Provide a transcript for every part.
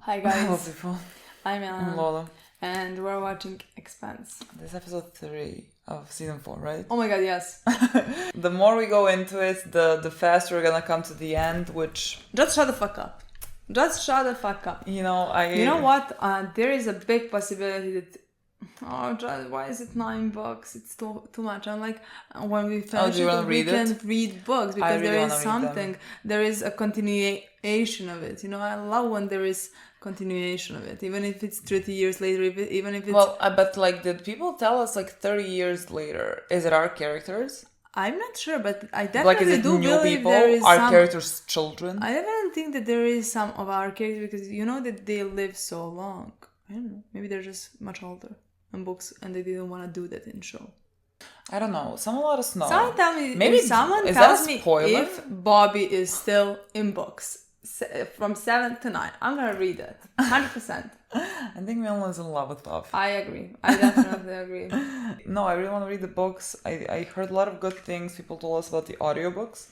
Hi guys, Hello people, I'm I'm Lola. and we're watching Expanse. This is episode 3 of season 4, right? Oh my god, yes. The more we go into it, the faster we're gonna come to the end, which... Just shut the fuck up. Just shut the fuck up. You know, You know what? There is a big possibility that... why is it $9? It's too much. I'm like, when we finish we can read books because really there is something. There is a continuation of it. You know, I love when there is continuation of it, even if it's 30 years later, even if it's... Well, but like, did people tell us like 30 years later? Is it our characters? I'm not sure, but I definitely do new believe people? there is our some... characters' children? I definitely think that there is some of our characters because you know that they live so long. I don't know. Maybe they're just much older in books and they didn't want to do that in show. I don't know. Someone let us know. Someone tell me. Maybe if someone tells me if Bobby is still in books from 7 to 9, I'm gonna read it 100%. I think Milena's in love with Bob. I agree. I definitely agree. No, I really want to read the books. I heard a lot of good things. People told us about the audiobooks.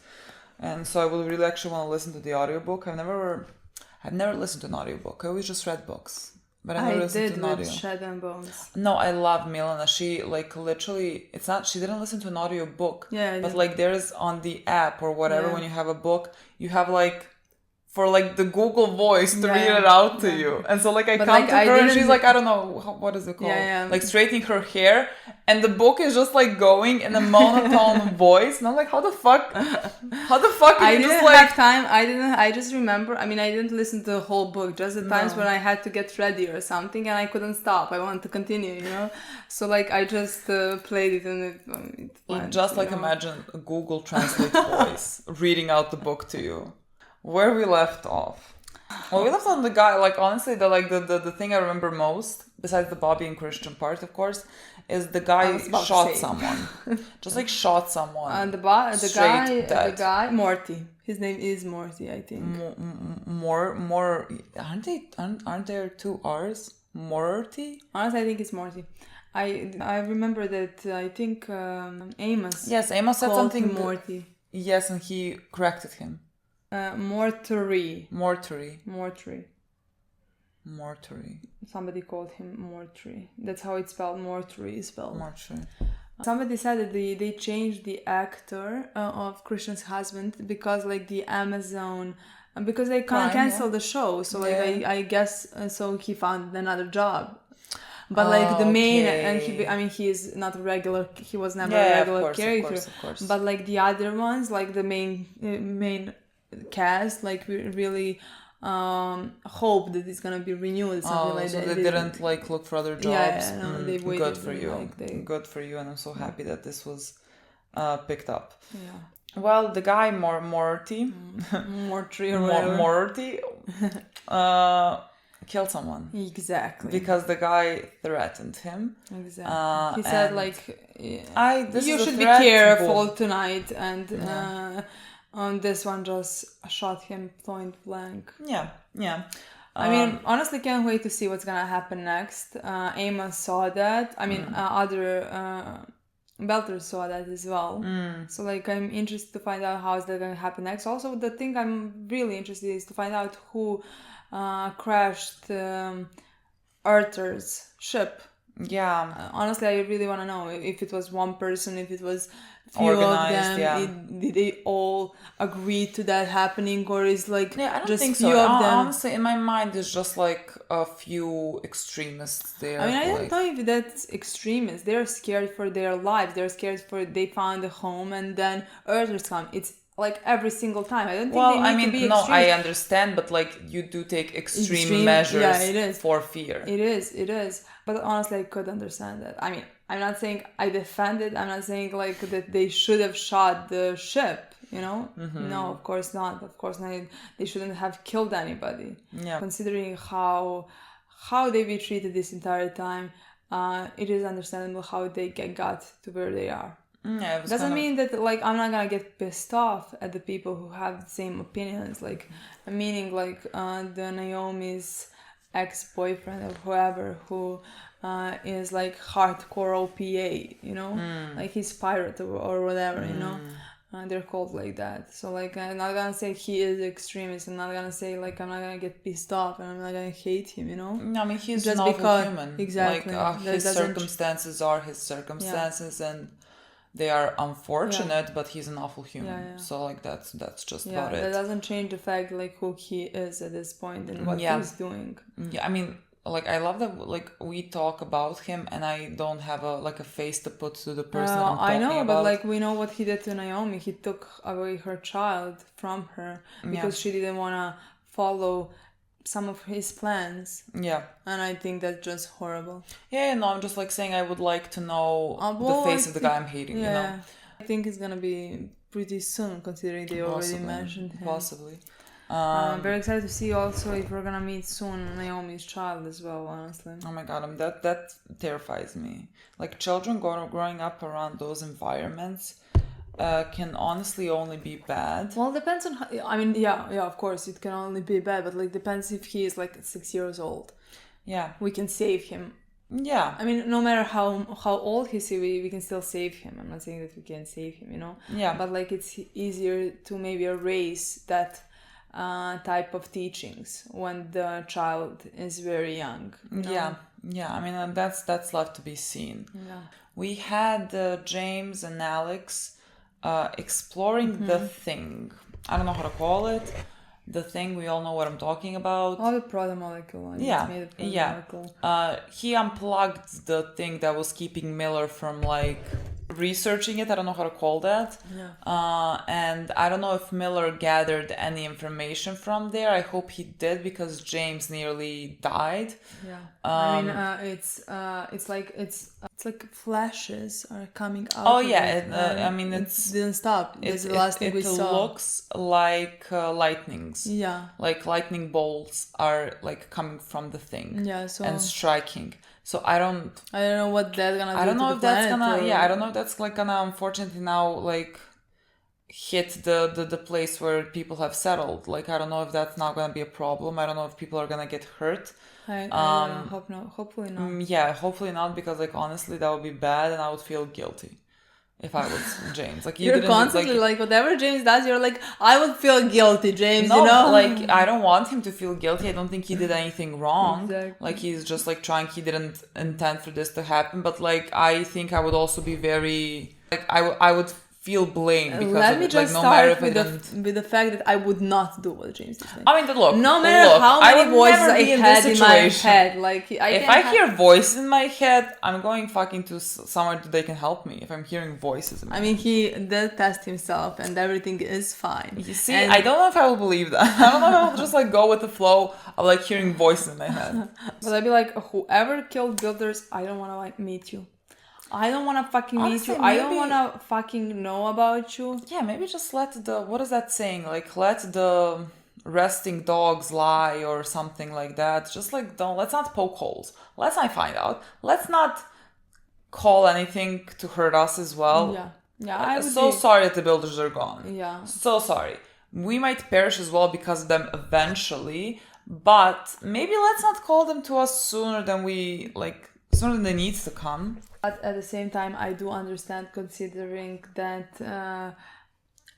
And so I will really actually want to listen to the audiobook. I've never listened to an audiobook. I always just read books. But I never listened to an audio. Shed and Bones. No, I love Milena. She like literally, it's not, she didn't listen to an audio book. Yeah. But like there's on the app or whatever, when you have a book, you have like, for like the Google voice to read it out to you. And so like I come to her and she's like, I don't know, what is it called? Like straightening her hair. And the book is just like going in a monotone voice. And I'm like, how the fuck I didn't have time. I just remember, I didn't listen to the whole book. Just the times when I had to get ready or something and I couldn't stop. I wanted to continue, you know? So like I just played it and it went, just like imagine a Google Translate voice reading out the book to you. Where we left off. Well, we left on the guy, like honestly, the thing I remember most, besides the Bobby and Christian part, of course, is the guy shot someone. Just like shot someone. The guy, Morty. His name is Morty, I think. More, aren't there two R's? Morty? Honestly, I think it's Morty. I remember that, I think Amos. Yes, Amos said something. Morty. Yes, and he corrected him. Mortuary. Somebody called him Mortuary. That's how it's spelled. Mortuary is spelled. Mortuary. Somebody said that they changed the actor of Christian's husband because like the Amazon, because they canceled the show. So like I guess so he found another job. But like the main, and he is not a regular. He was never a regular character. Of course. But like the other ones, like the main cast, like we really hope that it's gonna be renewed, something like that. They didn't like look for other jobs. They waited. Good for you. Good for you, and I'm so happy that this was picked up. Yeah. Well, the guy Morty, killed someone. Exactly. Because the guy threatened him. Exactly. He said like, you should be careful tonight, and. This one just shot him point blank. Yeah. Honestly, can't wait to see what's gonna happen next. Amos saw that. Other Belters saw that as well. So like, I'm interested to find out how is that gonna happen next. Also, the thing I'm really interested in is to find out who crashed Arthur's ship. Yeah. Honestly, I really want to know if it was one person, if it was few organized, of them. Did they all agree to that happening, or is like I don't just think few so. of them? Honestly, in my mind, it's just like a few extremists there. I don't know if that's extremists. They're scared for their lives. They're scared they found a home and then Earthers come. It's like every single time. I don't think they need to be extreme. I understand, but like you do take extreme measures for fear. It is. But honestly, I could understand that. I'm not saying I defend it. I'm not saying like that they should have shot the ship, you know? Mm-hmm. No, of course not. They shouldn't have killed anybody. Yeah. Considering how they be treated this entire time, it is understandable how they got to where they are. Yeah, doesn't mean that like I'm not gonna get pissed off at the people who have the same opinions, like meaning like the Naomi's ex-boyfriend or whoever who is like hardcore OPA, you know, like he's pirate or whatever, you know. they're called like that. So like I'm not gonna say he is extremist. I'm not gonna say like I'm not gonna get pissed off and I'm not gonna hate him, you know. No, I mean he's just an awful human. Exactly. Like his circumstances are his circumstances, and they are unfortunate, but he's an awful human. So like that's just about it. That doesn't change the fact like who he is at this point and what he's doing. Yeah, I mean, like I love that like we talk about him and I don't have a face to put to the person I'm talking about. I know, but like we know what he did to Naomi. He took away her child from her because she didn't want to follow some of his plans. Yeah. And I think that's just horrible. Yeah, no, I'm just like saying I would like to know the face of the guy I'm hating, you know? I think it's gonna be pretty soon considering they already mentioned him. Possibly. I'm very excited to see also if we're gonna meet soon Naomi's child as well, honestly. Oh my god, that terrifies me. Like children growing up around those environments can honestly only be bad. Well, it depends on how, I mean, yeah, of course it can only be bad, but like depends if he is like 6 years old. Yeah. We can save him. Yeah. I mean, no matter how old he is, we can still save him. I'm not saying that we can save him, you know? Yeah. But like it's easier to maybe erase that type of teachings when the child is very young. You know? Yeah. I mean, that's left to be seen. Yeah. We had James and Alex exploring the thing. I don't know how to call it. The thing, we all know what I'm talking about. Oh, the proto-molecule. He unplugged the thing that was keeping Miller from like researching it. I don't know how to call that. And I don't know if Miller gathered any information from there. I hope he did because James nearly died. I mean, it's like flashes are coming out. Oh yeah, I mean it didn't stop. That's the last thing we saw. It looks like lightnings. Yeah, like lightning bolts are like coming from the thing. Yeah, and striking. So I don't know what that's gonna do. I don't know if that's gonna. Yeah, I don't know if that's like gonna unfortunately now like hit the place where people have settled. Like I don't know if that's not gonna be a problem. I don't know if people are gonna get hurt. I hope not. Hopefully not. Yeah, hopefully not because like honestly that would be bad and I would feel guilty if I was James. Like you're constantly like whatever James does, you're like I would feel guilty, James. No, you know, like I don't want him to feel guilty. I don't think he did anything wrong. Exactly. Like he's just like trying. He didn't intend for this to happen. But like I think I would also be very like I would feel blame because let me just start with the fact that I would not do what James did. I mean, look, no matter how many voices I had in my head, like if I hear voices in my head, I'm going fucking to somewhere that they can help me. If I'm hearing voices in my head. I mean, he did test himself, and everything is fine. You see, I don't know if I will believe that. I don't know if I will just like go with the flow of like hearing voices in my head. But I'd be like, whoever killed builders, I don't want to like meet you. I don't want to fucking meet you. I don't want to fucking know about you. Yeah, maybe just let what is that saying? Like, let the resting dogs lie or something like that. Just like, let's not poke holes. Let's not find out. Let's not call anything to hurt us as well. Yeah. I'm so sorry that the builders are gone. Yeah. So sorry. We might perish as well because of them eventually, but maybe let's not call them to us sooner than they need to come. But at the same time, I do understand considering that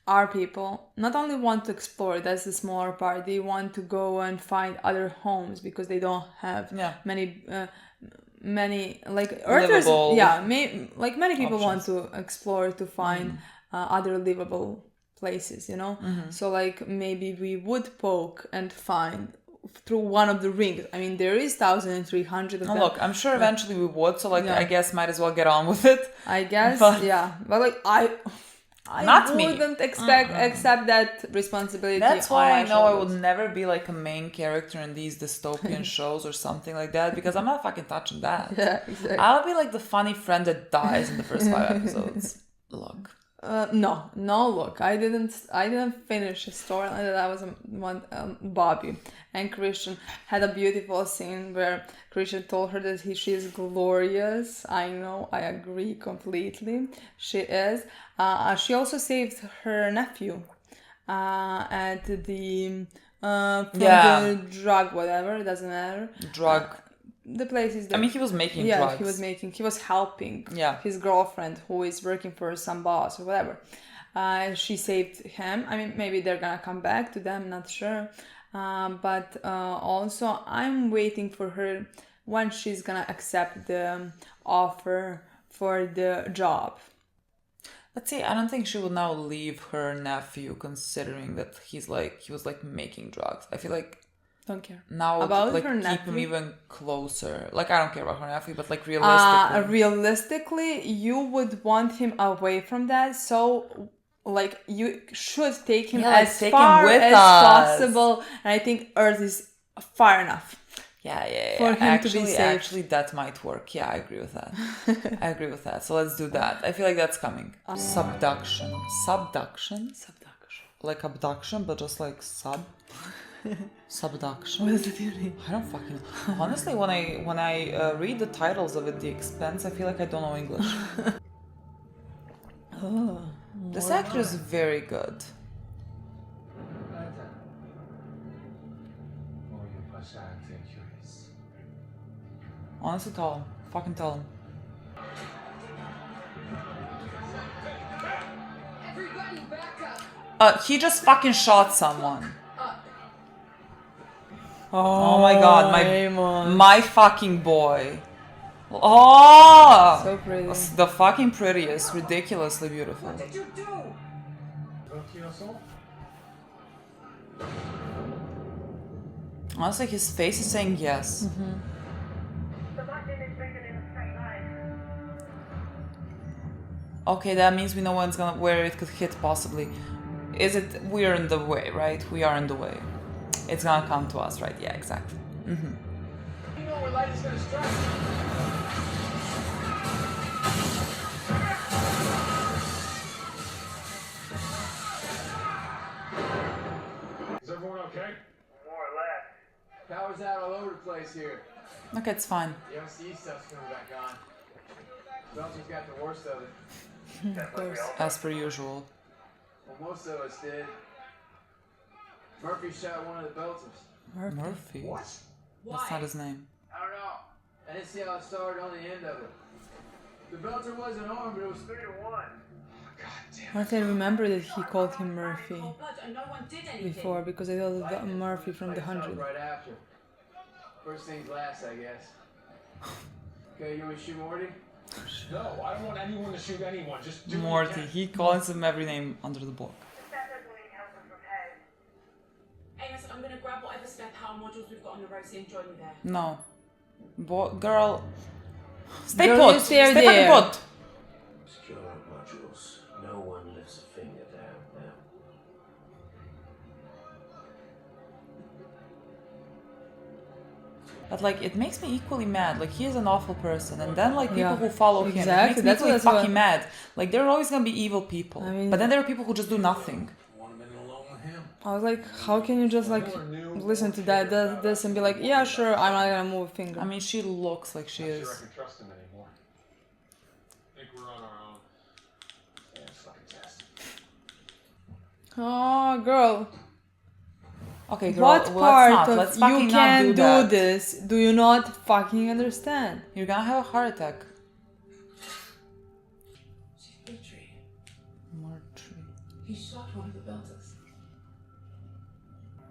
our people not only want to explore, that's the smaller part, they want to go and find other homes because they don't have many like Earthers. Yeah, many people want to explore to find other livable places, you know? Mm-hmm. So like maybe we would poke and find through one of the rings. I mean, there is 1,300 of them. Look, I'm sure eventually we would, so like I guess might as well get on with it. I guess, but like I wouldn't accept that responsibility. That's why I know I would never be like a main character in these dystopian shows or something like that because I'm not fucking touching that. Yeah, exactly. I'll be like the funny friend that dies in the first 5 episodes. Look. No, look, I didn't finish a story like that. I was Bobby and Christian had a beautiful scene where Christian told her that she is glorious. I know, I agree completely. She is. She also saved her nephew at the the drug, whatever, it doesn't matter. Drug. The place is there. I mean, he was making drugs. He was helping his girlfriend who is working for some boss or whatever. she saved him. I mean, maybe they're gonna come back to them, not sure. But also, I'm waiting for her when she's gonna accept the offer for the job. Let's see, I don't think she will now leave her nephew, considering that he was like making drugs. I feel like don't care now about like her keep nephew. him even closer. Like I don't care about her nephew, but like realistically, realistically, you would want him away from that. So like you should take him as far as possible. And I think Earth is far enough. Yeah. For him to be safe. Actually, that might work. Yeah, I agree with that. I agree with that. So let's do that. I feel like that's coming. Subduction. Like abduction, but just like subduction. What does it mean? I don't fucking know. Honestly, when I read the titles of it, The Expanse, I feel like I don't know English. This actor is very good. Honestly, tell him. Fucking tell him. He just fucking shot someone. Oh my god, my fucking boy. Oh! So pretty. The fucking prettiest, ridiculously beautiful. What did you do? Honestly, his face is saying yes. Mm-hmm. Okay, that means we know where it could hit possibly. We're in the way, right? We are in the way. It's gonna come to us, right? Yeah, exactly. Mm-hmm. You know where light is gonna strike. Is everyone okay? More or less. Power's out all over the place here. Okay, it's fine. The LCE stuff's coming back on. Belgium's got the worst of it. Of course. As per usual. Well, most of us did. Murphy shot one of the Belters. Murphy? What? That's not his name. I don't know. I didn't see how it started on the end of it. The Belter wasn't armed, but it was 3-1. Oh, God damn. I remember that he called him Murphy before because I thought of Murphy from the 100. Right after. First things last, I guess. Okay, you want to shoot Morty? No, I don't want anyone to shoot anyone. Just do Morty. He calls him every name under the book. Amos, I'm going to grab whatever spare power modules we've got on the road and join you there. No. Girl. Stay Girl, put. you Stay there. fucking put. Secure modules. No one lifts a finger down now. But like, it makes me equally mad. Like, he is an awful person, and then like people who follow him, it Exactly. makes me equally fucking mad. Like, there are always gonna be evil people, I mean- but then there are people who just do nothing. Want him in alone with him? I was like, how can you just like listen to this and be like, yeah, sure, I'm not gonna move a finger. I mean, she looks like she Not is. sure I can trust him anymore. I think we're on our own. Yeah, fucking test. Oh, girl. Okay, girl, What well, part let's of not. Let's you fucking can not do that. this do you not fucking understand? You're gonna have a heart attack. Martree. He shot one of the Belters.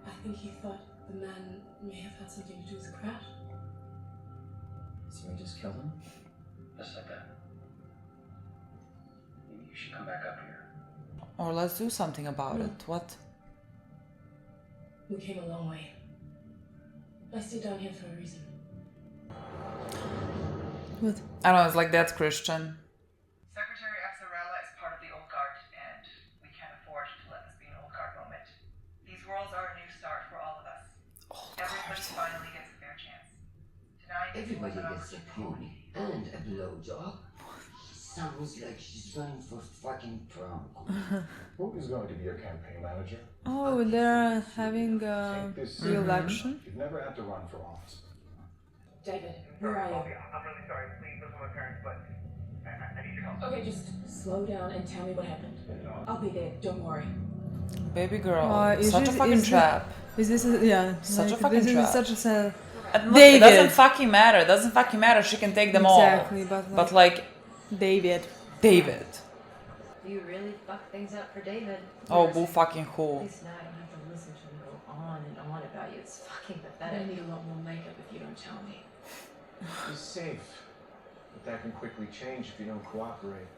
I think he thought the man may have had something to do with the crash. So we just killed him? Just like that. Maybe you should come back up here. Or let's do something about it. What? We came a long way. I stayed down here for a reason. What? I don't know. It's like that's Christian. Secretary Exarella is part of the Old Guard, and we can't afford to let this be an Old Guard moment. These worlds are a new start for all of us. Everybody finally gets a fair chance. Tonight, Everybody gets a pony and a blowjob. Sounds like she's running for fucking prom. Who is going to be your campaign manager? Oh, they're having a Take this re-election. You've never had to run for office. David, where are you? I'm really sorry. Please listen to my parents, but I need your help. Okay, just slow down and tell me what happened. I'll be there, don't worry. Baby girl. Is Such a this- fucking is thi- trap. Is this yeah? Such a like, fucking this trap. is such a sad. And look, David. it doesn't fucking matter. It doesn't fucking matter. She can take them Exactly, all. but like like David. David. You really fucked things up for David. Oh, boo fucking At who? least now you have to listen to him go on and on about you. It's fucking I pathetic. need a lot more makeup if you don't tell me. He's safe. But that can quickly change if you don't cooperate.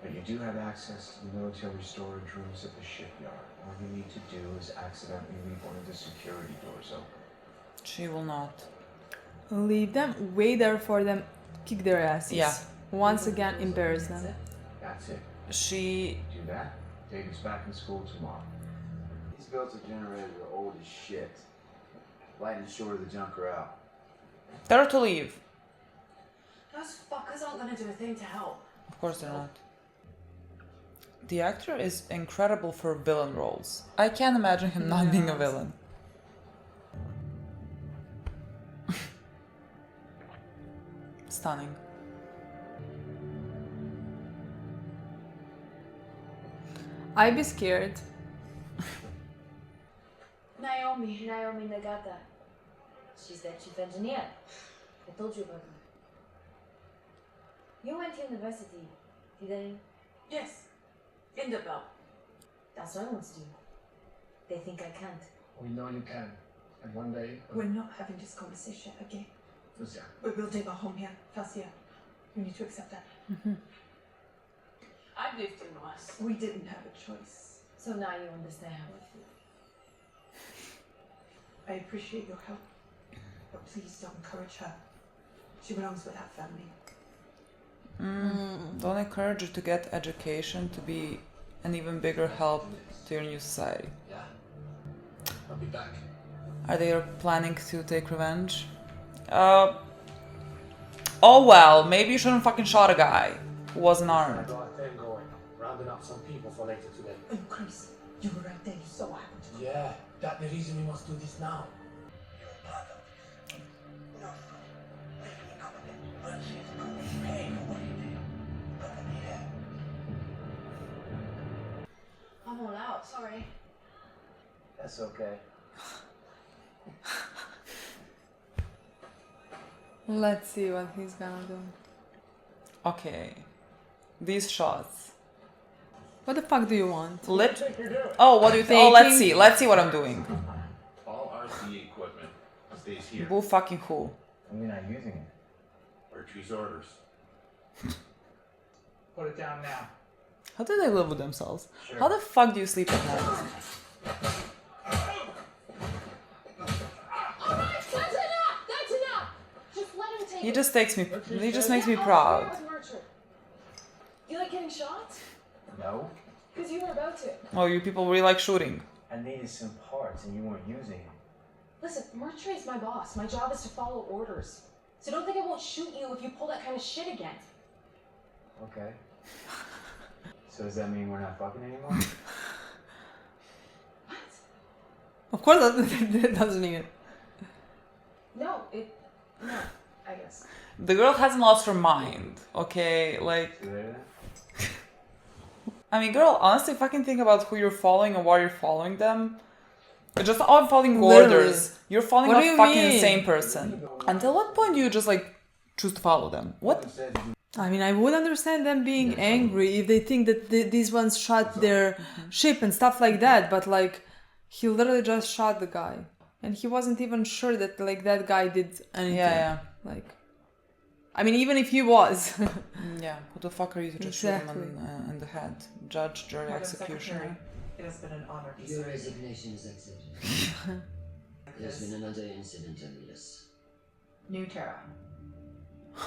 But you do have access to the military storage rooms at the shipyard. All you need to do is accidentally leave one of the security doors open. She will not. Leave them, wait there for them, kick their asses. Yeah. Once again, embarrass them. That's it. She... Do that, David's back in school tomorrow. These belts are generated are old as shit. Light and short of the junker out. Tell her to leave. Those fuckers aren't gonna do a thing to help. Of course they're not. The actor is incredible for villain roles. I can't imagine him not being a villain. Stunning. I'd be scared. Naomi. Naomi Nagata. She's the chief engineer. I told you about her. You went to university, didn't you? Yes. In the belt. That's what I want to do. They think I can't. We know you can. And one day... We're not having this conversation again. Lucia. We're building a home here, Fascia. You need to accept that. I've lived in worse. We didn't have a choice. So now you understand how I feel. I appreciate your help, but please don't encourage her. She belongs with her family. Don't encourage her to get education to be an even bigger help to your new society. Yeah. I'll be back. Are they planning to take revenge? Oh well, maybe you shouldn't fucking shot a guy who wasn't armed. I got a thing going. Rounding up some people for later today. Oh, Chris, you were right there. You saw what happened to me. Yeah, that's the reason we must do this now. I'm all out. Sorry. That's okay. Let's see what he's gonna do. Okay. These shots. What the fuck do you want? Oh, what do you think? Oh, let's see. Let's see what I'm doing. All RCE equipment stays here. Boo fucking who? We're not using it. Archie's orders. Put it down now. How do they live with themselves? Sure. How the fuck do you sleep at night? Alright, that's enough! That's enough! Just let him take He it. just makes me Yeah, proud. I'll share with Merchant. You like getting shots? No. Because you were about to. Oh, you people really like shooting. I needed some parts and you weren't using them. Listen, Merchant's my boss. My job is to follow orders. So don't think I won't shoot you if you pull that kind of shit again. Okay. So does that mean we're not fucking anymore? What? Of course that doesn't mean it. No, I guess. The girl hasn't lost her mind, okay? Like, See you later then? I mean, girl, honestly, fucking think about who you're following and why you're following them. You're just all following Literally. orders. You're following What a do you fucking mean? insane person. Until what point do you just, like, choose to follow them? What? I mean, I would understand them being angry if they think that these ones shot their ship and stuff like that, but like, he literally just shot the guy. And he wasn't even sure that, like, that guy did anything. Yeah. Like, I mean, even if he was. Yeah, who the fuck are you to just shoot him in the head? Judge, jury, executioner. It has been an honor to Your serve you. resignation is accepted. There's been another incident, Amos. New Terra.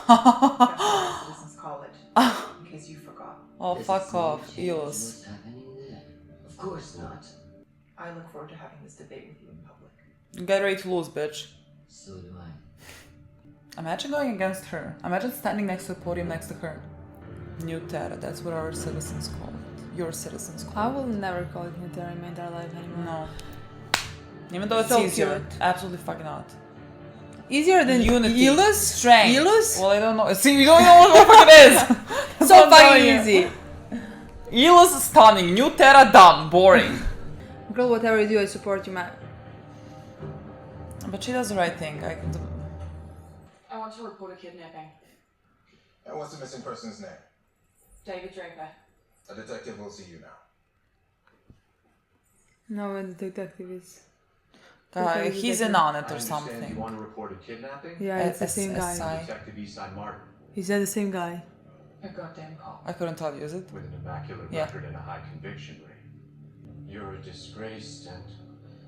That's what citizens call it, in case you forgot. Oh, Does it fuck seem off, to change Elos. What's happening there? Of course not. I look forward to having this debate with you in public. Get ready to lose, bitch. So do I. Imagine going against her. Imagine standing next to a podium next to her. New Terra, that's what our citizens call it. Your citizens call I it. will never call it New Terra in my entire life anymore. No. Even though it's So easier. cute. Absolutely fucking not. Easier than Unity. Elos? Strength. Elos? Well, I don't know. See, you don't know what the fuck it is. So fucking easy. Elos is stunning. New Terra dumb. Boring. Girl, whatever you do, I support you, man. But she does the right thing. I want to report a kidnapping. And what's the missing person's name? David Draper. A detective will see you now. No, when the detective is... He's in on it or something. I understand you want to report a kidnapping? Yeah, it's the same guy. Detective Eastside Martin. He said the same guy. A goddamn call. I couldn't tell you, is it? With an immaculate record and a high conviction rate. You're a disgraced and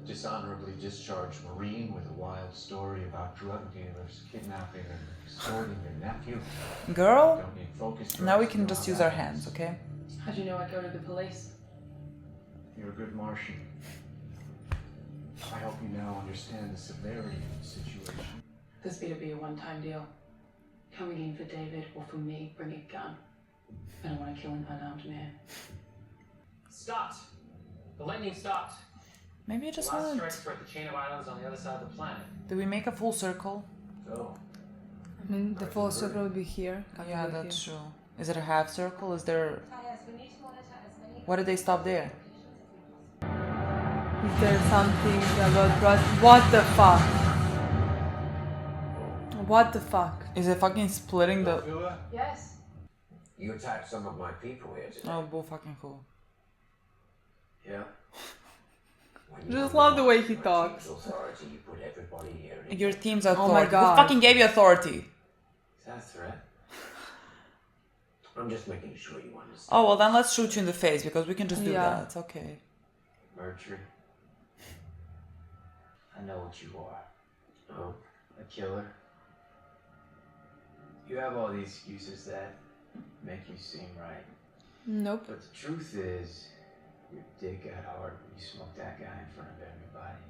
dishonorably discharged Marine with a wild story about drug dealers kidnapping and extorting your nephew. Girl, Don't need focus now we drugs, can you know just how use that our is. hands, okay? How'd you know I'd go to the police? You're a good Martian. I hope you now understand the severity of the situation. This be to be a one-time deal. Coming in for David or for me, bring a gun. I don't want to kill an unarmed man. Stopped. The lightning stopped. Maybe you just Last want... strikes were at the chain of islands on the other side of the planet. Did we make a full circle? So, I mean, the full circle would be here. Yeah, that's true. Is it a half circle? Is there... Why did they stop there? Is there something about... What the fuck? What the fuck? Is it fucking splitting the... Yes. You attacked some of my people here today. Oh, bull fucking cool. Yeah. Just love the way he talks. Authority, you put everybody here in. Your team's Oh authority. my God. Who fucking gave you authority? Is that a threat? I'm just making sure you understand. Oh, well then let's shoot you in the face because we can just do that. It's okay. Mercury. I know what you are. Oh? A killer. You have all these excuses that make you seem right. Nope. But the truth is, your dick got hard when you smoked that guy in front of everybody.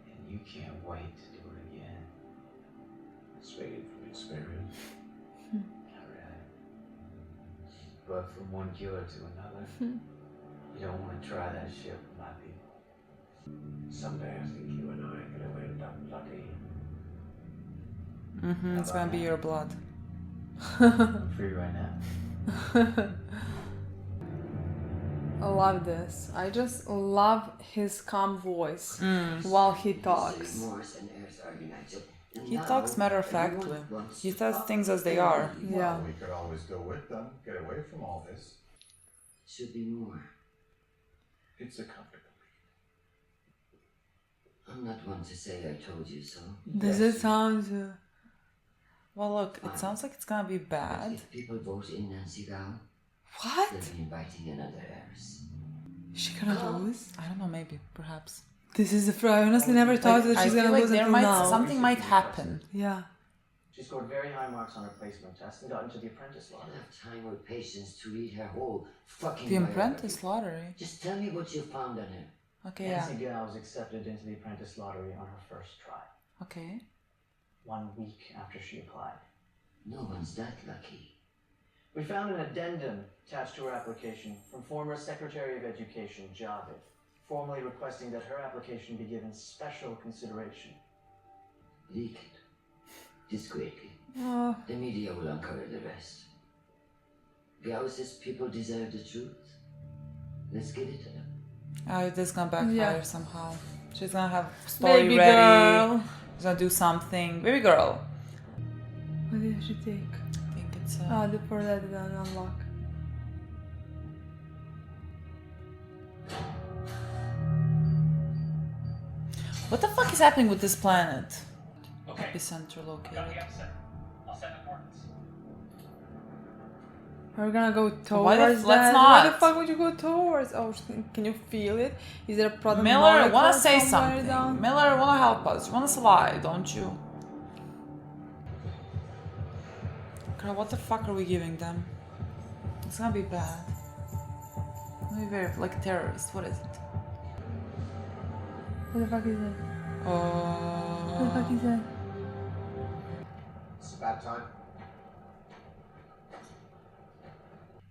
And you can't wait to do it again. Speaking from experience. Not really. But from one killer to another, you don't want to try that shit with my people. Someday I think you and I are going to end up bloody. It's gonna be your blood. I'm free right now. I love this. I just love his calm voice while he talks. He talks matter-of-factly. He says things as they are. Yeah. We could always go with them, get away from all this. Should be more. It's a comfortable I'm not one to say I told you so. Does it sound... Well, look, it sounds like it's gonna be bad. If people vote in Nancy Gao, What? they'll be inviting another heiress. Is she gonna lose? I don't know, maybe, perhaps. This is the I honestly never thought that she's gonna lose until now. Something might happen. Yeah. She scored very high marks on her placement test and got into the apprentice I lottery. don't have time or patience to read her whole fucking The biography. apprentice lottery. Just tell me what you found on her. Okay, yeah. Nancy Gao was accepted into the apprentice lottery on her first try, Okay. 1 week after she applied. No one's that lucky. We found an addendum attached to her application from former Secretary of Education, Javid, formally requesting that her application be given special consideration. Leak it. Discreetly. Oh. The media will uncover the rest. Gao says people deserve the truth. Let's give it to them. Oh, this is gonna backfire Yeah. somehow. She's gonna have story Baby ready. girl. She's gonna do something. Baby girl. What did she take? I think it's The poor lady didn't unlock. What the fuck is happening with this planet? Okay. Epicenter Got located. the epicenter. I'll send the coordinates. We're gonna go towards Why the that. let's Why the not. fuck would you go towards? Oh, can you feel it? Is there a problem? Miller, wanna say something? Miller, wanna help us? You wanna slide, don't you? Girl, what the fuck are we giving them? It's gonna be bad. It's gonna be very, like, terrorist. What is it? What the fuck is that? What the fuck is that? It's about time.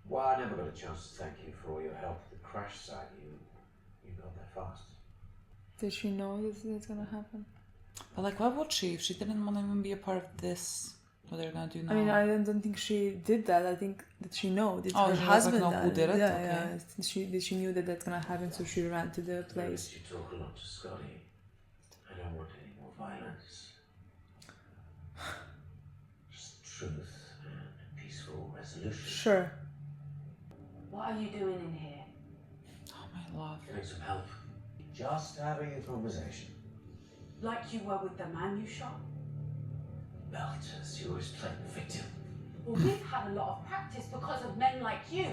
Well, I never got a chance to thank you for all your help at the crash site. You got there fast. Did she know that's gonna happen? But like, why would she? If she didn't want to even be a part of this, what they're gonna do now? I mean, I don't think she did that. I think that she know. Did Oh, her she husband doesn't know who did it? Yeah, Okay. yeah. She knew that that's gonna happen, so she ran to the place. You talk a lot to Scotty. I don't want any more violence. Just truth and peaceful resolution. Sure. Why are you doing in here? Oh my love. Getting some help. Just having a conversation. Like you were with the man you shot? Belters, you always playing the victim. Well, we've had a lot of practice because of men like you.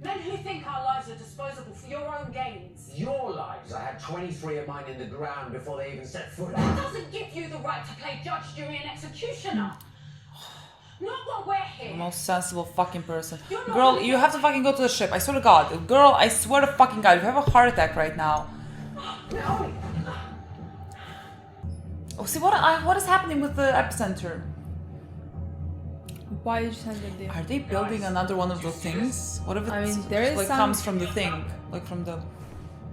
Men who think our lives are disposable for your own gains. Your lives. I had 23 of mine in the ground before they even set foot That out. doesn't give you the right to play judge, jury, and executioner. Not while we're here. Most sensible fucking person. You're not Girl, really- you have to fucking go to the ship. I swear to God. Girl, I swear to fucking God. You have a heart attack right now. Naomi. Oh, see what is happening with the epicenter? Why did you send them there? Are they building another one of those things? What if it there is like some... comes from the thing, like from the?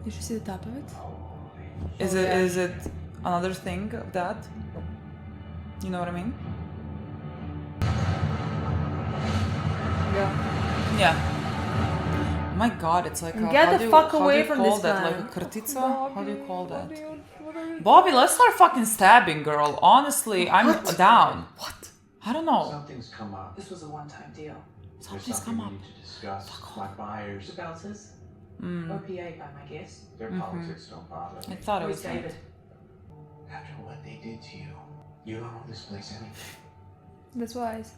Did you see the top of it? Is it another thing of that? You know what I mean? Yeah. Yeah. My God, it's like Get the fuck away from this that? man. Like a kartica? How do you call that? Bobby, let's start fucking stabbing, girl. Honestly, I'm down. What? I don't know. Something's come up. This was a one-time deal. Something's come up. We need to discuss. My buyers. The Belters? OPA by my guess. Their politics don't bother I me. thought it Where's was David? After what they did to you, you don't owe this place anything. That's wise.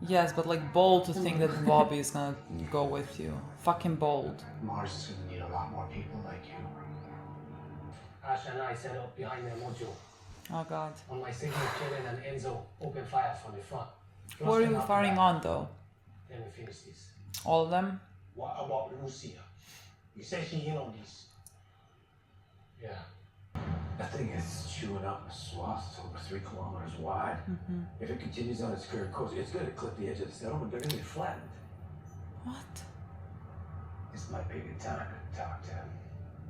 Yes, but like bold to think that Bobby is gonna go with you. Fucking bold. Mars is gonna need a lot more people like you. Ash and I set up behind their module. Oh God. On my signal, Killen and Enzo open fire from the front. What are you firing on though? Then we finish this. All of them? What about Lucia? You said she in on this. Yeah. That thing is chewing up swaths over 3 kilometers wide. If it continues on its current course, it's going to clip the edge of the settlement. They're going to get flattened. What? This might be a good time to talk to him.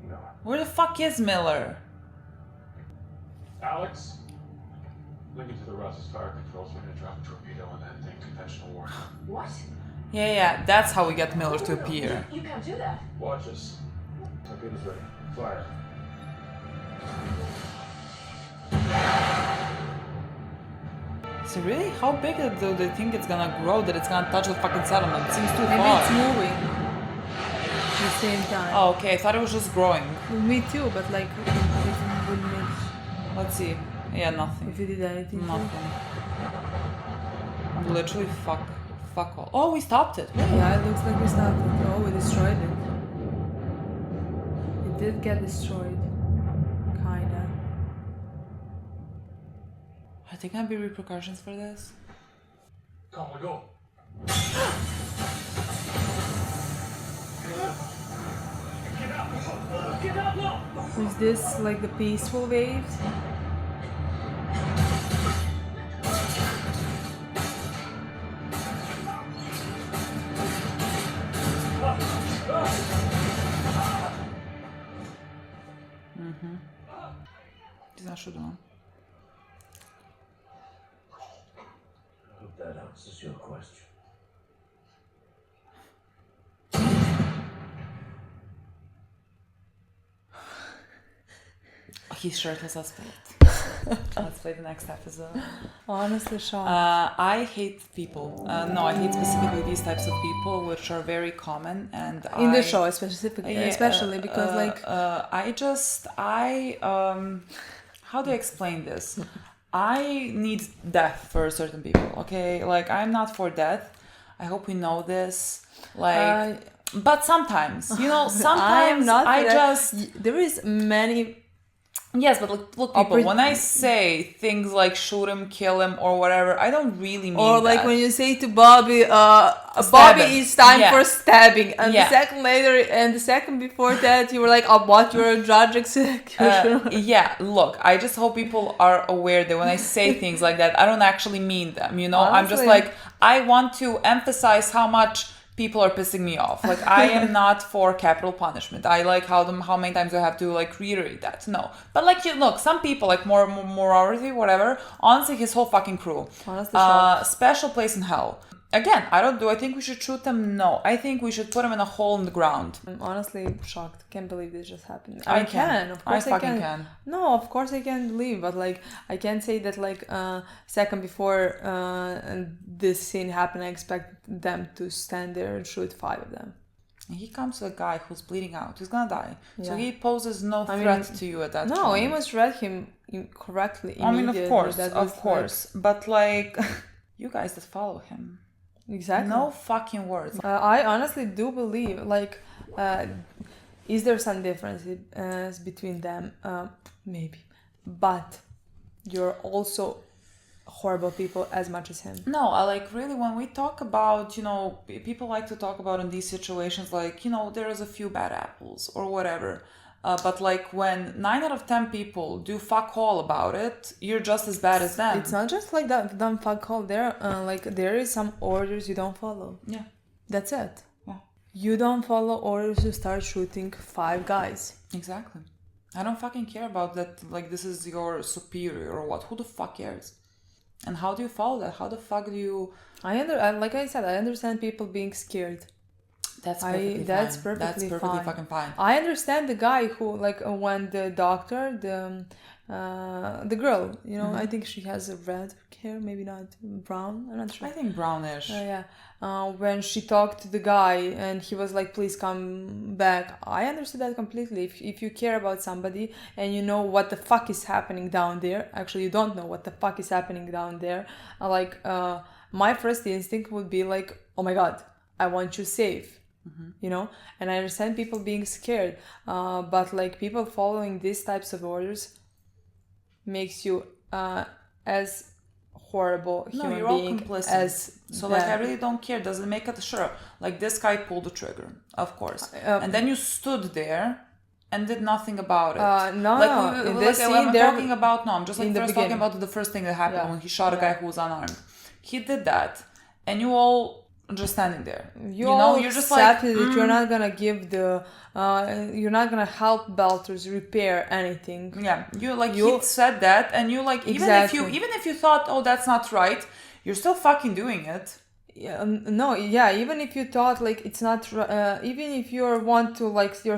You know. Where the fuck is Miller? Alex, link it to the Ross's fire controls. We're gonna drop a torpedo on that thing. Conventional war. What? Yeah, that's how we get Miller to appear. You can't do that. Watch us. Torpedo's ready. Fire. So really, how big do they think it's gonna grow that it's gonna touch the fucking settlement? It seems too Maybe far. it's moving at the same time. Oh, okay. I thought it was just growing. Me too, but like, it would make... Let's see. Yeah, nothing. If you did anything. Nothing. Literally, fuck all. Oh, we stopped it. Yeah, it looks like we stopped it. Oh, we destroyed it. It did get destroyed. Kinda. Are there gonna be repercussions for this? Come on, go. Get up now! Is this like the peaceful waves? He's not sure doing. I hope that answers your question. He's shirtless as fuck. Let's play the next episode. Honestly shocked. I hate people. No, I hate specifically these types of people, which are very common. And in the show, especially because like how do I explain this? I need death for certain people. Okay, like I'm not for death. I hope we know this. Like, but sometimes, you know, sometimes there is many. Yes, but look, people, when I say things like shoot him, kill him, or whatever, I don't really mean or like that. when you say to Bobby, Bobby, it's time for stabbing, and the second later, and the second before that, you were like, oh, what, you're a judge executioner. Yeah, look, I just hope people are aware that when I say things like that, I don't actually mean them, you know? Honestly. I'm just like, I want to emphasize how much people are pissing me off. Like, I am not for capital punishment. I like how many times I have to like reiterate that. No, but like, look, some people like morality, whatever. Honestly, his whole fucking crew. Honestly, special place in hell. Again, I think we should shoot them? No, I think we should put them in a hole in the ground. I'm honestly shocked. Can't believe this just happened. I can. Of course I can. No, of course I can believe, but like I can't say that like second before this scene happened, I expect them to stand there and shoot 5 of them. He comes to a guy who's bleeding out. He's gonna die. Yeah. So he poses no threat to you at that point. No, Amos read him correctly. I mean, of course. But like, you guys that follow him. Exactly. No fucking words. I honestly do believe, like, is there some difference between them? Maybe. But you're also horrible people as much as him. No, I like really when we talk about, you know, people like to talk about in these situations like, you know, there is a few bad apples or whatever. But like when 9 out of 10 people do fuck all about it, you're just as bad as them. It's not just like that, them fuck all. There, like there is some orders you don't follow. Yeah. That's it. Yeah. You don't follow orders to start shooting 5 guys. Exactly. I don't fucking care about that. Like this is your superior or what? Who the fuck cares? And how do you follow that? How the fuck do you... like I said, I understand people being scared. That's perfectly fucking fine. I understand the guy who, like, when the doctor, the girl, you know, I think she has a red hair, maybe not brown, I'm not sure. I think brownish. Yeah. When she talked to the guy and he was like, please come back. I understood that completely. If you care about somebody and you know what the fuck is happening down there, actually you don't know what the fuck is happening down there. My first instinct would be like, oh my God, I want you safe. You know, and I understand people being scared, but like people following these types of orders makes you as horrible human being. No, you're all complicit. So like I really don't care. Does it make it? Sure. Like this guy pulled the trigger, of course, and then you stood there and did nothing about it. I'm talking about the first thing that happened when he shot a guy who was unarmed. He did that, and you all just standing there. You're just like that you're not gonna give you're not gonna help Belters repair anything. Yeah, he said that, and you like exactly. even if you thought, oh, that's not right, you're still fucking doing it. Yeah, even if you thought like it's not, even if you're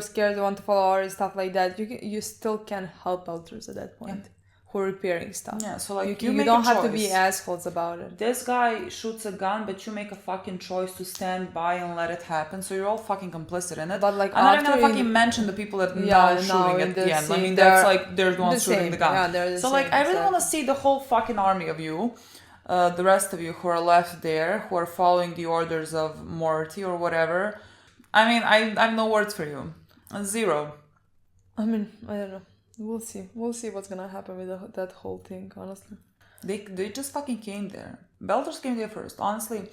scared, want to follow or stuff like that, you still can help Belters at that point. Yeah. Who are repairing stuff. Yeah, so like you don't have to be assholes about it. This guy shoots a gun, but you make a fucking choice to stand by and let it happen. So you're all fucking complicit in it. But like, I'm not even gonna fucking mention the people that shooting at the end. I mean, that's like they're the ones shooting the gun. Yeah, so like, I really want to see the whole fucking army of you, the rest of you who are left there, who are following the orders of Morty or whatever. I mean, I have no words for you. 0. I mean, I don't know. We'll see what's gonna happen with that whole thing, honestly. They just fucking came there. Belters came there first. Honestly,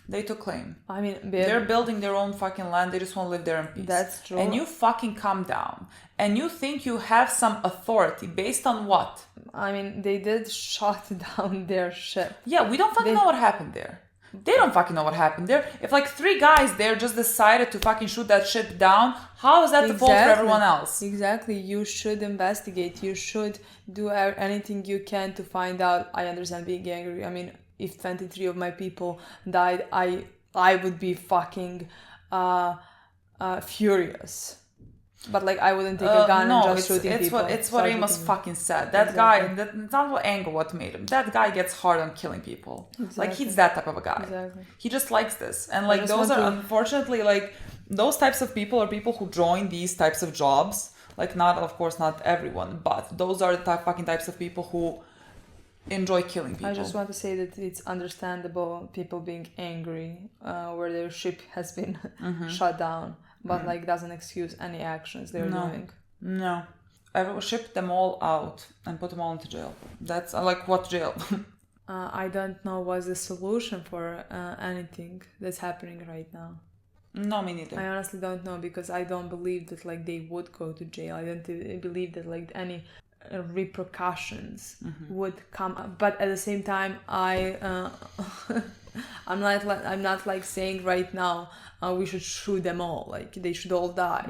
they took claim. I mean, they're building their own fucking land. They just want to live there in peace. That's true. And you fucking come down. And you think you have some authority based on what? I mean, they did shut down their ship. Yeah, we don't fucking know what happened there. They don't fucking know what happened there. If like 3 guys there just decided to fucking shoot that ship down, how is that the fault for everyone else? Exactly. You should investigate. You should do anything you can to find out. I understand being angry. I mean, if 23 of my people died, I would be fucking furious. But like, I wouldn't take a gun and just shooting people. It's what Amos fucking said. That guy, it's not what anger what made him. That guy gets hard on killing people. Exactly. Like, he's that type of a guy. Exactly. He just likes this. And like, those are unfortunately, like, those types of people are people who join these types of jobs. Like, of course, not everyone, but those are the fucking types of people who enjoy killing people. I just want to say that it's understandable people being angry where their ship has been shut down. But like doesn't excuse any actions they're doing. No. I will ship them all out and put them all into jail. That's like, what jail? I don't know what's the solution for anything that's happening right now. No, me neither. I honestly don't know because I don't believe that like they would go to jail. I don't believe that like any repercussions would come up. But at the same time, I'm not like saying right now we should shoot them all, like they should all die.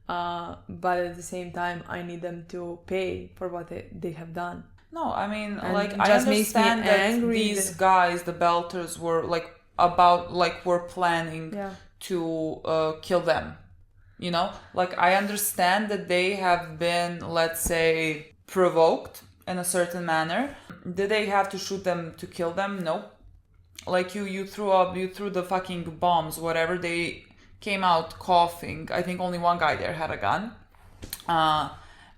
But at the same time, I need them to pay for what they have done. No, I mean, and like, I understand that these guys, the Belters, were like were planning to kill them. You know, like, I understand that they have been, let's say, provoked in a certain manner. Did they have to shoot them to kill them? No. Like, you threw the fucking bombs, whatever, they came out coughing. I think only one guy there had a gun.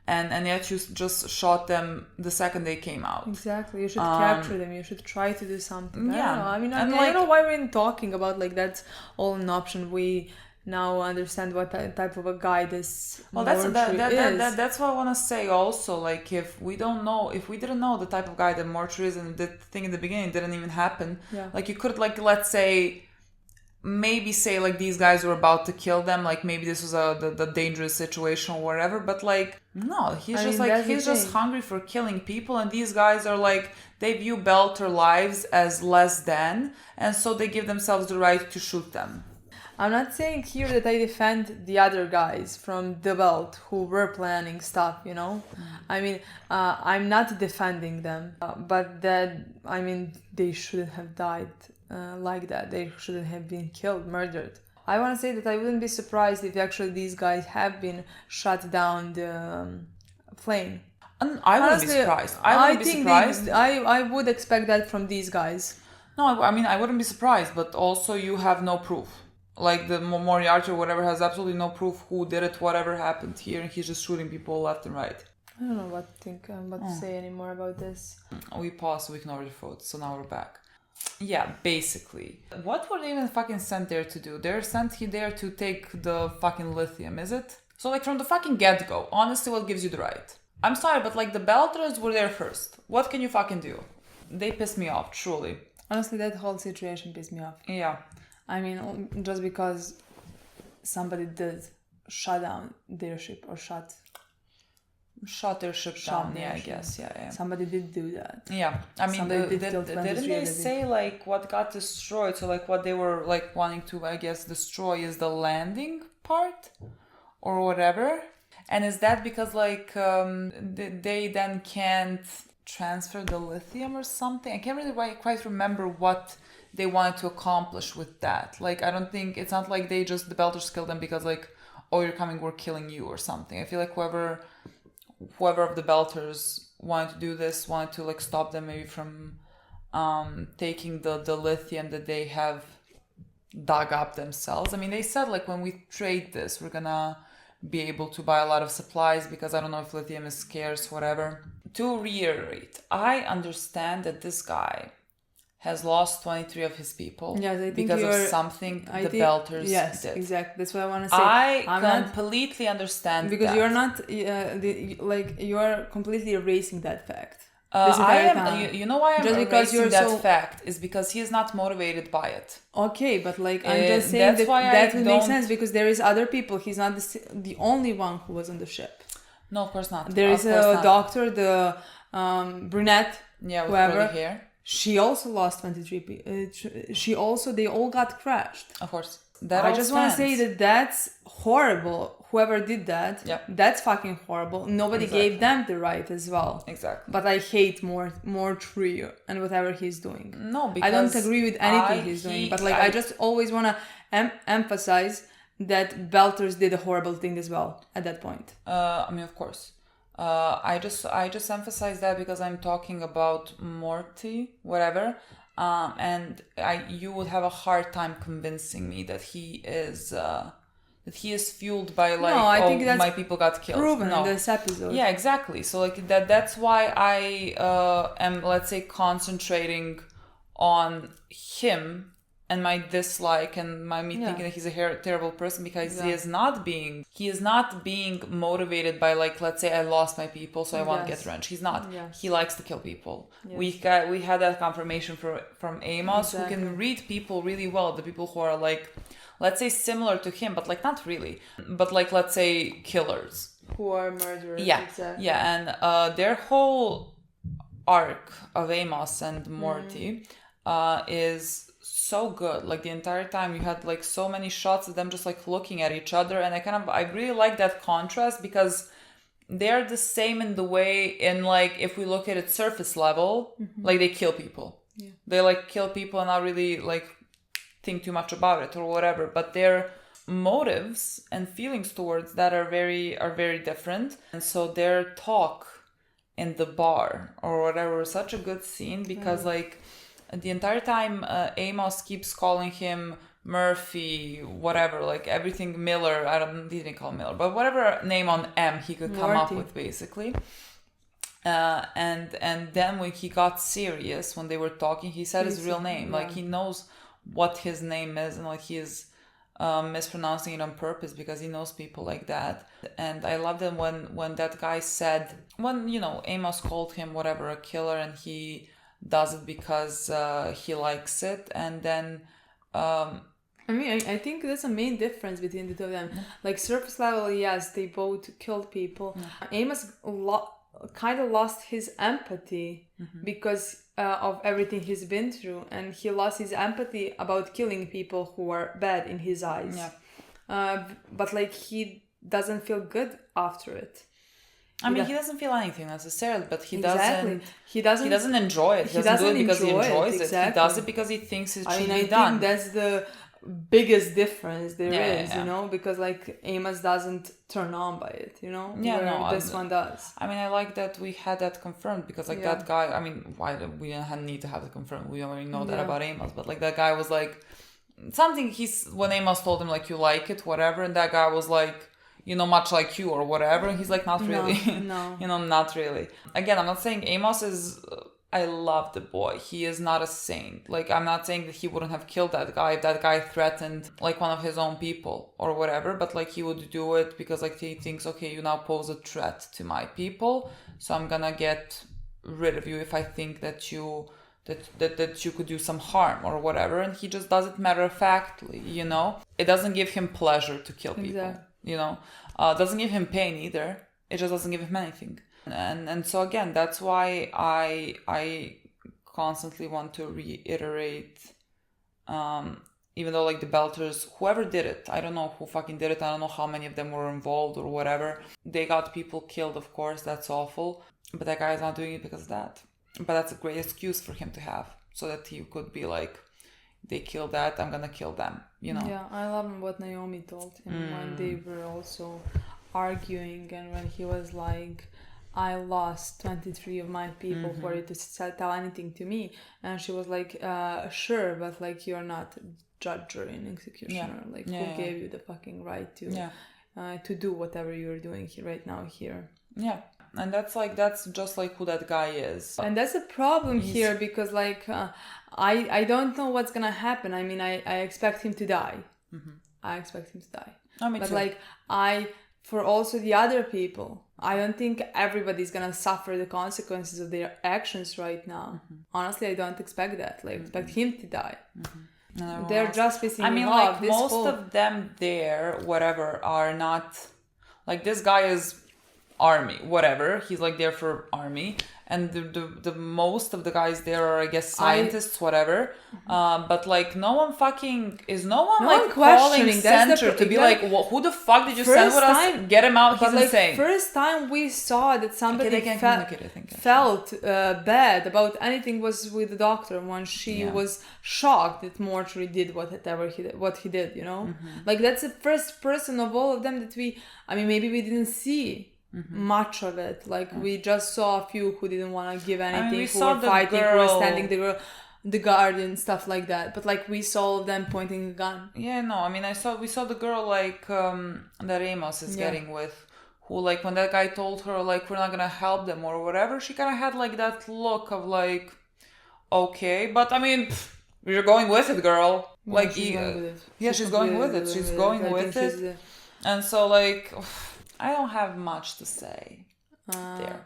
And yet you just shot them the second they came out. Exactly. You should capture them. You should try to do something. Yeah. I don't know. I don't know why we're even talking about like that's all an option. We now understand what type of a guy this is. That's what I want to say also. Like if we didn't know the type of guy that mortuary is, and the thing in the beginning didn't even happen. Yeah. Like you could like let's say. Maybe say like these guys were about to kill them, like maybe this was the dangerous situation or whatever, but like no, he's just hungry for killing people, and these guys are like they view Belter lives as less than, and so they give themselves the right to shoot them. I'm not saying here that I defend the other guys from the Belt who were planning stuff, you know? I mean, I'm not defending them, but they shouldn't have died like that. They shouldn't have been killed, murdered. I want to say that I wouldn't be surprised if actually these guys have been shut down the plane. I wouldn't be surprised. I would expect that from these guys. No, I mean, I wouldn't be surprised, but also you have no proof. Like the Moriarty or whatever has absolutely no proof who did it, whatever happened here, and he's just shooting people left and right. I don't know what to say anymore about this. We paused so we can order food, so now we're back. Yeah, basically. What were they even fucking sent there to do? They're sent there to take the fucking lithium, is it? So like from the fucking get-go, honestly, what gives you the right? I'm sorry, but like the Belters were there first. What can you fucking do? They pissed me off, truly. Honestly, that whole situation pissed me off. Yeah. I mean, just because somebody did shut down their ship or shut their ship down, I guess. Yeah. Somebody did do that. Yeah. I mean, didn't they say like what got destroyed? So like what they were like wanting to, I guess, destroy is the landing part or whatever. And is that because like they then can't transfer the lithium or something? I can't really quite remember what they wanted to accomplish with that. Like, I don't think, it's not like the Belters killed them because like, oh, you're coming, we're killing you or something. I feel like whoever of the Belters wanted to do this, wanted to like stop them maybe from taking the lithium that they have dug up themselves. I mean, they said like when we trade this, we're gonna be able to buy a lot of supplies because I don't know if lithium is scarce, whatever. To reiterate, I understand that this guy has lost 23 of his people because of something the Belters did. Yes, exactly. That's what I want to say. I completely understand because that. You're not you are completely erasing that fact. You know why I'm erasing that fact is because he is not motivated by it. Okay, but like I'm just saying that would make sense because there is other people. He's not the only one who was on the ship. No, of course not. There is a doctor, the brunette, with whoever. curly hair. She also lost 23 people. They all got crashed. Of course. I just want to say that that's horrible. Whoever did that, that's fucking horrible. Nobody gave them the right as well. Exactly. But I hate more Tree and whatever he's doing. No, because I don't agree with anything he's doing. But like I just always want to emphasize that Belters did a horrible thing as well at that point. I mean, of course. I just emphasize that because I'm talking about Morty, whatever, and you would have a hard time convincing me that he is fueled by like I think that's my people got killed. Proven in this episode. Yeah, exactly. So like that's why I am, let's say, concentrating on him and my dislike and me thinking that he's a terrible person because he is not being motivated by like, let's say I lost my people so I want to get revenge. He's not. He likes to kill people. Yes. We had that confirmation from Amos who can read people really well. The people who are like, let's say similar to him, but like not really, but like let's say killers who are murderers. Yeah, exactly. Yeah, and their whole arc of Amos and Morty is so good. Like the entire time you had like so many shots of them just like looking at each other, and I really like that contrast because they're the same in the way in like if we look at it surface level, like they kill people. Yeah. They like kill people and not really like think too much about it or whatever, but their motives and feelings towards that are very different. And so their talk in the bar or whatever was such a good scene because like the entire time Amos keeps calling him Murphy, whatever, like everything Miller, he didn't call Miller, but whatever name on M he could come up with, basically. And then when he got serious, when they were talking, he said his real name. Like, he knows what his name is, and like he is mispronouncing it on purpose because he knows people like that. And I loved it when that guy said, when, you know, Amos called him whatever, a killer, and he does it because he likes it. And then I mean, I think there's a main difference between the two of them. Like, surface level, yes, they both killed people. Amos kind of lost his empathy because of everything he's been through, and he lost his empathy about killing people who are bad in his eyes. But like, he doesn't feel good after it. I mean, he doesn't feel anything necessarily, but he doesn't enjoy it. He doesn't do it because he enjoys it. Exactly. He does it because he thinks it should be done. I think that's the biggest difference there is, you know, because like Amos doesn't turn on by it, you know, this one does. I mean, I like that we had that confirmed because like that guy, I mean, why we didn't need to have it confirmed? We already know that about Amos, but like that guy was like something when Amos told him like, you like it, whatever, and that guy was like, you know, much like you or whatever, and he's like, not really. No. You know, not really. Again, I'm not saying Amos is I love the boy. He is not a saint. Like, I'm not saying that he wouldn't have killed that guy if that guy threatened like one of his own people or whatever, but like he would do it because like he thinks, okay, you now pose a threat to my people, so I'm gonna get rid of you if I think that you could do some harm or whatever. And he just does it matter-of-factly, you know. It doesn't give him pleasure to kill people, you know. It doesn't give him pain either. It just doesn't give him anything. And so again, that's why I constantly want to reiterate, even though like the Belters, whoever did it, I don't know who fucking did it, I don't know how many of them were involved or whatever, they got people killed, of course, that's awful, but that guy is not doing it because of that. But that's a great excuse for him to have, so that he could be like, they killed that, I'm gonna kill them, you know. Yeah, I love what Naomi told him when they were also arguing, and when he was like, I lost 23 of my people for you to tell anything to me. And she was like, sure, but like, you're not judge or an executioner. Like, who gave you the fucking right to do whatever you're doing right now here? Yeah. And that's just like who that guy is. And that's a problem here because like, I don't know what's gonna happen. I mean, I expect him to die. I expect him to die. Oh, me but too. Like, for also the other people, I don't think everybody's gonna suffer the consequences of their actions right now. Honestly, I don't expect that. Like, expect him to die. They're just pissing me off. Like, most of them there, whatever, are not... Like, this guy is army, whatever. He's, like, there for army. And the most of the guys there are, I guess, scientists, whatever. But like, no one like calling center to be like, well, who the fuck did you send with us? Get him out. He's insane. First time we saw that somebody felt bad about anything was with the doctor when she was shocked that Mortuary did what he did, you know? Like, that's the first person of all of them that maybe we didn't see much of it. Like, we just saw a few who didn't want to give anything, who were fighting, who were standing the guard and stuff like that. But like, we saw all of them pointing a gun. Yeah, no, I mean, we saw the girl like that Amos is getting with, who like when that guy told her like, we're not gonna help them or whatever, she kind of had like that look of like, okay, but I mean, you're going with it, girl. Yeah, like, she's going with it. Yeah, she's going with it. She's going with it. And so like, I don't have much to say there.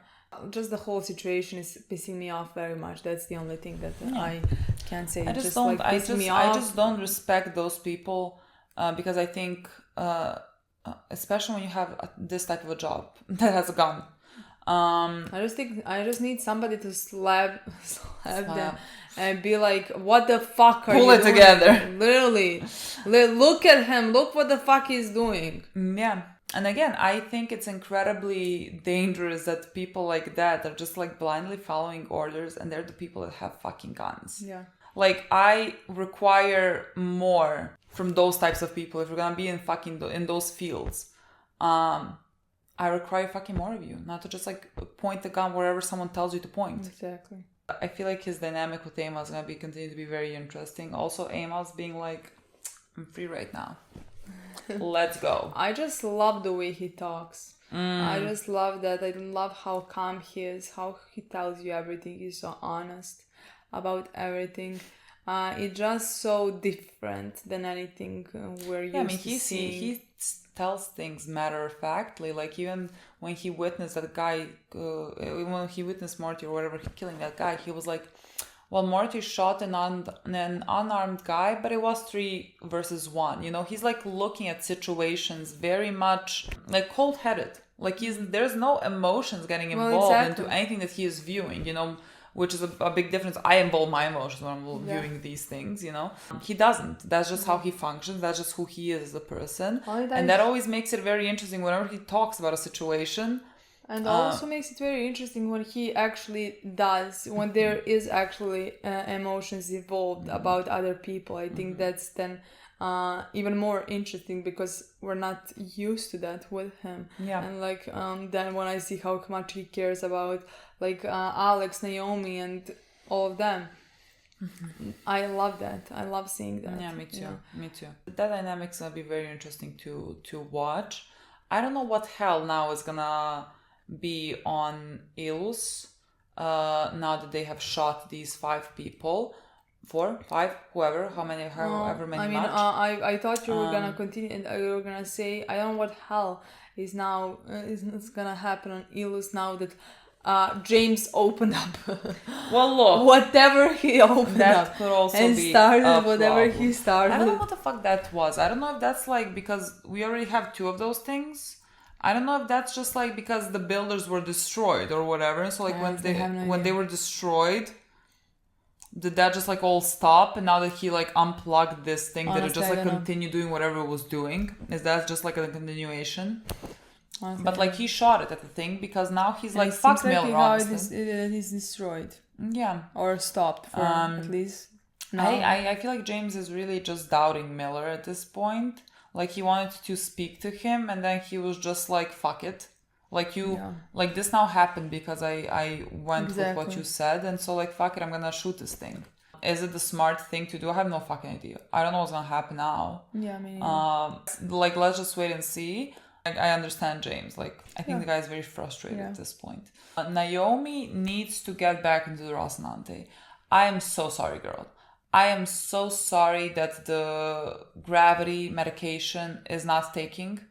Just the whole situation is pissing me off very much. That's the only thing that I can say. I just don't respect those people because I think, especially when you have this type of a job that has a gun. I just need somebody to slap them and be like, what the fuck are you doing? Pull it together. Literally. Look at him. Look what the fuck he's doing. Yeah. And again, I think it's incredibly dangerous that people like that are just like blindly following orders, and they're the people that have fucking guns. Yeah. Like, I require more from those types of people. If you're gonna be in those fields, I require fucking more of you, not to just like point the gun wherever someone tells you to point. Exactly. I feel like his dynamic with Amos is gonna continue to be very interesting. Also, Amos being like, I'm free right now. Let's go. I just love the way he talks. I just love that. I love how calm he is, how he tells you everything. He's so honest about everything. It's just so different than anything we're used to seeing. He tells things matter-of-factly. Like, even when he witnessed that guy, when he witnessed Morty or whatever, killing that guy, he was like, well, Morty shot an unarmed guy, but it was 3 versus 1. You know, he's like looking at situations very much like cold-headed. Like, there's no emotions getting involved into anything that he is viewing, you know, which is a big difference. I involve my emotions when I'm viewing these things, you know. He doesn't. That's just how he functions. That's just who he is as a person. And that always makes it very interesting whenever he talks about a situation. And also makes it very interesting when he actually does, when there is actually emotions involved about other people. I think that's then even more interesting because we're not used to that with him. And like then when I see how much he cares about like Alex, Naomi, and all of them, I love that. I love seeing that. Yeah, me too. Me too. That dynamic's gonna be very interesting to watch. I don't know what hell now is gonna be on Amos now that they have shot these 5 people. 4, 5, however many I mean, I thought you were gonna continue and you were gonna say, I don't know what hell is now is gonna happen on Amos now that James opened up. Well, look, whatever he opened that up could also and be started whatever he started. I don't know what the fuck that was. I don't know if that's like because we already have 2 of those things. I don't know if that's just like because the builders were destroyed or whatever. So like when they were destroyed, did that just like all stop? And now that he like unplugged this thing, did it just like continue doing whatever it was doing? Is that just like a continuation? Honestly, but like he shot it at the thing because now he's like fuck Miller. Honestly, it is destroyed. Yeah, or stopped for at least. No. I feel like James is really just doubting Miller at this point. Like he wanted to speak to him, and then he was just like, "Fuck it." Like like this now happened because I went with what you said, and so like fuck it, I'm gonna shoot this thing. Is it the smart thing to do? I have no fucking idea. I don't know what's gonna happen now. Yeah, I mean, like let's just wait and see. Like, I understand James. Like I think the guy is very frustrated at this point. Naomi needs to get back into the Rocinante. I am so sorry, girl. I am so sorry that the gravity medication is not taking.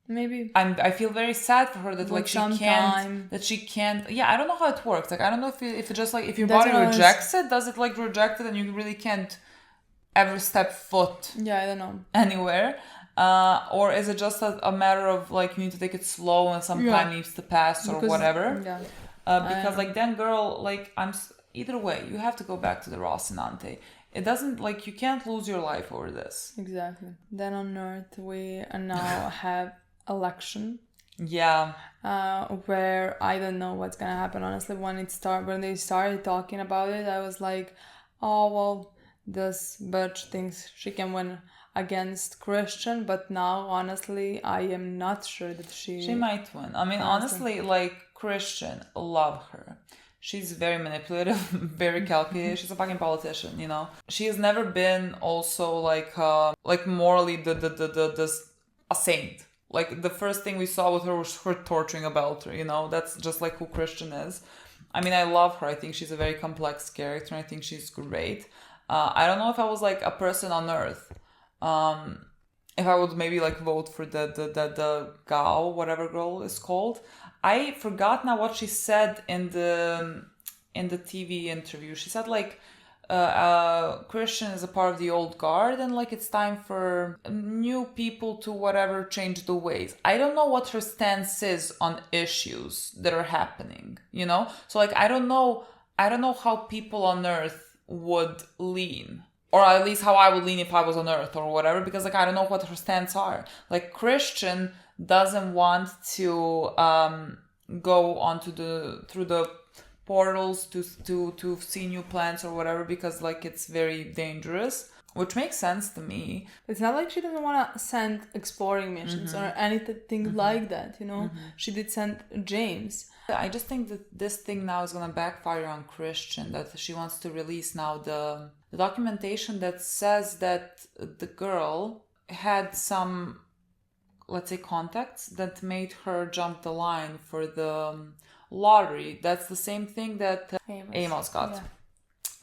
Maybe I feel very sad for her that like she can't. Yeah, I don't know how it works. Like I don't know if it just like if your body rejects it, does it like reject it and you really can't ever step foot? Yeah, I don't know anywhere. Or is it just a matter of like you need to take it slow and some time needs to pass or whatever? Yeah. Because like then, girl, like either way, you have to go back to the Rocinante. It doesn't like you can't lose your life over this. Exactly. Then on Earth we now have election. Yeah. Where I don't know what's gonna happen. Honestly, when they started talking about it, I was like, oh well, this bitch thinks she can win against Christian, but now honestly I am not sure that she might win. I mean, honestly, like Christian, love her. She's very manipulative, very calculated. She's a fucking politician, you know. She has never been also like morally a saint. Like the first thing we saw with her was her torturing a belter, you know. That's just like who Christian is. I mean, I love her. I think she's a very complex character and I think she's great. I don't know if I was like a person on Earth. If I would maybe like vote for the Gao, whatever girl is called. I forgot now what she said in the TV interview. She said like Christian is a part of the old guard and like it's time for new people to whatever change the ways. I don't know what her stance is on issues that are happening, you know? So like I don't know how people on Earth would lean. Or at least how I would lean if I was on Earth or whatever, because like I don't know what her stance are. Like Christian doesn't want to go onto through the portals to see new planets or whatever because like it's very dangerous, which makes sense to me. It's not like she doesn't want to send exploring missions or anything like that, you know. She did send James, I just think that this thing now is gonna backfire on Christian, that she wants to release now the documentation that says that the girl had some, let's say, contacts that made her jump the line for the lottery. That's the same thing that Amos got. Yeah.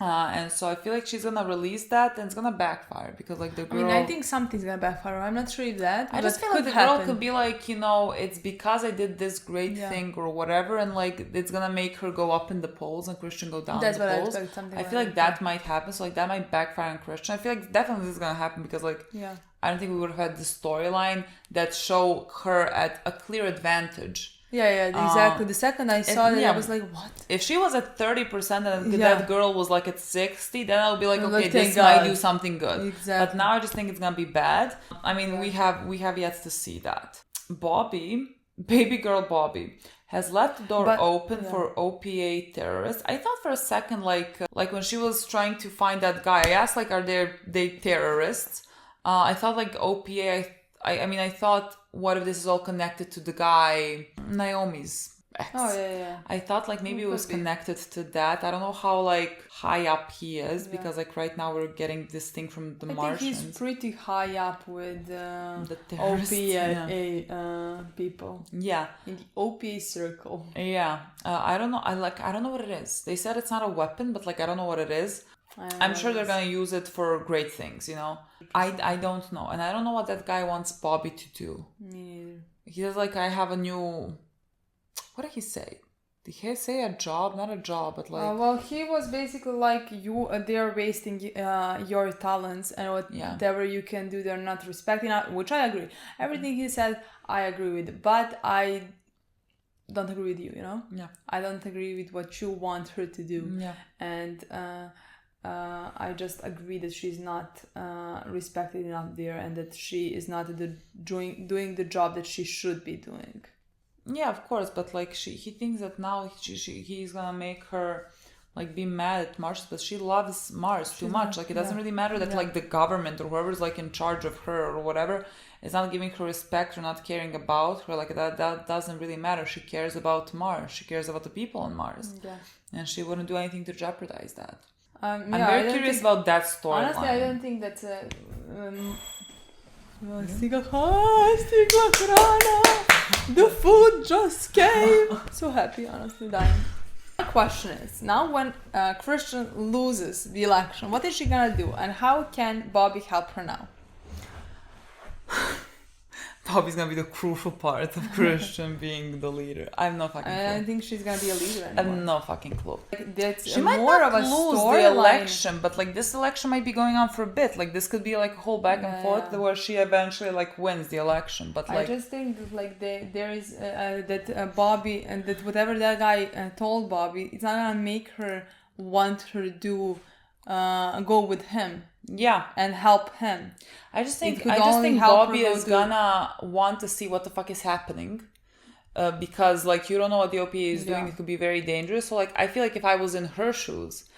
And so I feel like she's gonna release that and it's gonna backfire because like the girl... I think something's gonna backfire. I'm not sure if that, I just feel like the girl could be like, it's because I did this great thing or whatever, and like it's gonna make her go up in the polls and Christian go down in the polls. I expect. I feel like that might happen, so like that might backfire on Christian. I feel like definitely this is gonna happen because like I don't think we would have had the storyline that show her at a clear advantage. Yeah, exactly. The second I saw that, I was like, what? If she was at 30% and that girl was like at 60%, then I'll be like, okay, this might do something good. Exactly. But now I just think it's gonna be bad. I mean, we have yet to see that. Baby girl Bobby, has left the door open for OPA terrorists. I thought for a second, like when she was trying to find that guy, I asked like, are they terrorists? I thought like OPA. I thought, what if this is all connected to the guy, Naomi's ex? Oh, yeah. I thought like maybe it was connected to that. I don't know how like high up he is because like right now we're getting this thing from the Martians. I think he's pretty high up with the OPA people. Yeah. In the OPA circle. Yeah. I don't know. I don't know what it is. They said it's not a weapon, but like I don't know what it is. I'm sure they're gonna use it for great things, I don't know, and I don't know what that guy wants Bobby to do. Me neither. He says like, I have a new... What did he say? Did he say a job? Not a job, but like... well, he was basically like, they're wasting your talents, and whatever you can do, they're not respecting it, which I agree. Everything he said, I agree with, but I don't agree with you, Yeah. I don't agree with what you want her to do. Yeah. And I just agree that she's not respected enough there, and that she is not doing the job that she should be doing. Yeah, of course, but like he thinks that now he's gonna make her like be mad at Mars, but she loves Mars too much. Like it doesn't really matter that like the government or whoever's like in charge of her or whatever is not giving her respect or not caring about her. Like that doesn't really matter. She cares about Mars. She cares about the people on Mars. Yeah. And she wouldn't do anything to jeopardize that. I'm very curious about that storyline. Honestly, I don't think that's the food just came. So happy, honestly, dying. The question is, now when Christian loses the election, what is she gonna do, and how can Bobby help her now? Bobby's gonna be the crucial part of Christian being the leader. I have no fucking clue. I don't think she's gonna be a leader anymore. I have no fucking clue. She might more not of a lose the election, but like this election might be going on for a bit. Like this could be like a whole back and forth where she eventually like wins the election. But like I just think that like there is that Bobby, and that whatever that guy told Bobby, it's not gonna make her want her to go with him. Yeah, and help him. I just think Bobby is gonna want to see what the fuck is happening, because like you don't know what the OPA is doing. It could be very dangerous. So like I feel like if I was in her shoes,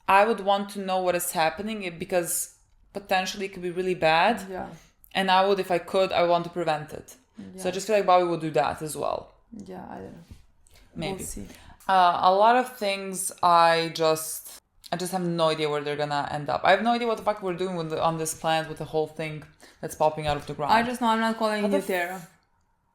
I would want to know what is happening because potentially it could be really bad. Yeah. And I would, if I could, I would want to prevent it. Yeah. So I just feel like Bobby would do that as well. Yeah, I don't know. Maybe. We'll see. A lot of things I just have no idea where they're gonna end up. I have no idea what the fuck we're doing on this planet with the whole thing that's popping out of the ground. I just know I'm not calling it New Terra.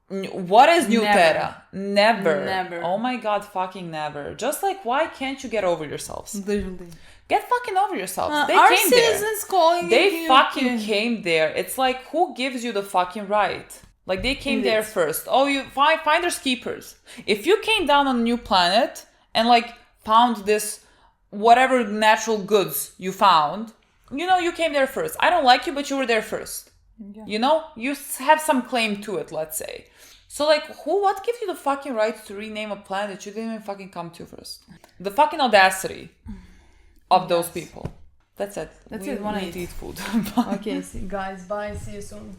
What is New Terra? Never. Oh my god, fucking never. Just like, why can't you get over yourselves? Literally. Get fucking over yourselves. They our came citizens there. Calling they fucking came there. It's like, who gives you the fucking right? Like they came there first. Oh, you finders keepers. If you came down on a new planet and like found this whatever natural goods you found, you came there first. I don't like you, but you were there first. Yeah. You have some claim to it, let's say. So like, what gives you the fucking right to rename a planet that you didn't even fucking come to first? The fucking audacity of those people. That's it. That's we it. need to eat food. Okay, guys, bye. See you soon.